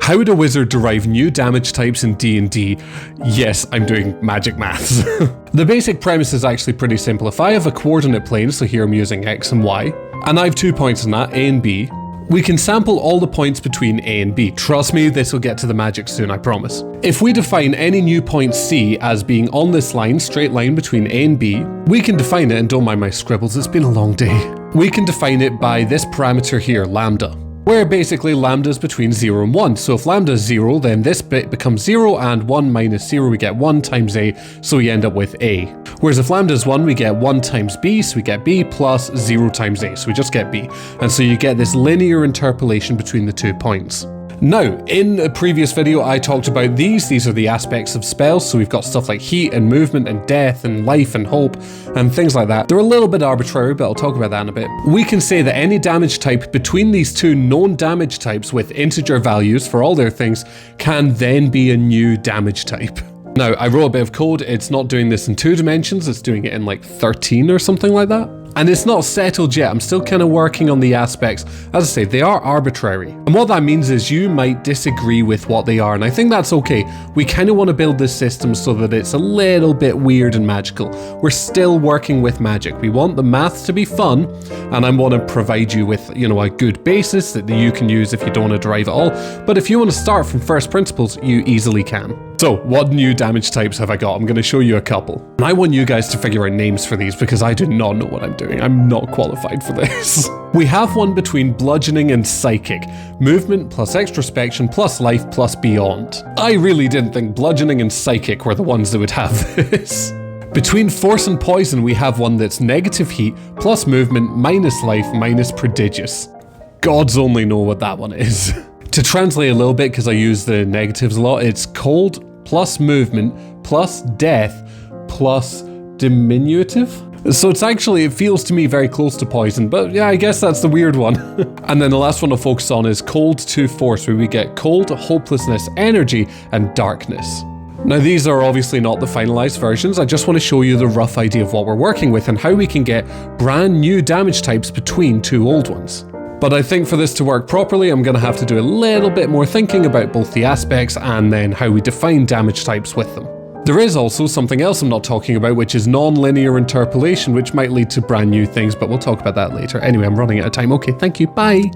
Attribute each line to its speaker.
Speaker 1: How would a wizard derive new damage types in D&D? Yes, I'm doing magic maths. The basic premise is actually pretty simple. If I have a coordinate plane, so here I'm using X and Y, and I have 2 points in that, A and B, we can sample all the points between A and B. Trust me, this will get to the magic soon, I promise. If we define any new point C as being on this line, straight line between A and B, we can define it, and don't mind my scribbles, it's been a long day. We can define it by this parameter here, lambda, where basically lambda is between 0 and 1. So if lambda is 0, then this bit becomes 0, and 1 minus 0, we get 1 times A, so we end up with A. Whereas if lambda is 1, we get 1 times B, so we get B, plus 0 times A, so we just get B. And so you get this linear interpolation between the 2 points. Now, in a previous video, I talked about these. These are the aspects of spells. So we've got stuff like heat and movement and death and life and hope and things like that. They're a little bit arbitrary, but I'll talk about that in a bit. We can say that any damage type between these two known damage types with integer values for all their things can then be a new damage type. Now, I wrote a bit of code. It's not doing this in 2 dimensions. It's doing it in like 13 or something like that. And it's not settled yet. I'm still kind of working on the aspects. As I say, they are arbitrary. And what that means is you might disagree with what they are. And I think that's okay. We kind of want to build this system so that it's a little bit weird and magical. We're still working with magic. We want the maths to be fun. And I want to provide you with, a good basis that you can use if you don't want to derive at all. But if you want to start from first principles, you easily can. So what new damage types have I got? I'm going to show you a couple. And I want you guys to figure out names for these because I do not know what I'm doing. I'm not qualified for this. We have one between bludgeoning and psychic. Movement plus extrospection plus life plus beyond. I really didn't think bludgeoning and psychic were the ones that would have this. Between force and poison, we have one that's negative heat plus movement minus life minus prodigious. Gods only know what that one is. To translate a little bit, because I use the negatives a lot, it's cold plus movement plus death plus diminutive. So it feels to me very close to poison, but yeah, I guess that's the weird one. And then the last one I'll focus on is cold to force, where we get cold, hopelessness, energy, and darkness. Now these are obviously not the finalized versions. I just want to show you the rough idea of what we're working with and how we can get brand new damage types between 2 old ones. But I think for this to work properly, I'm going to have to do a little bit more thinking about both the aspects and then how we define damage types with them. There is also something else I'm not talking about, which is non-linear interpolation, which might lead to brand new things, but we'll talk about that later. Anyway, I'm running out of time. Okay, thank you. Bye.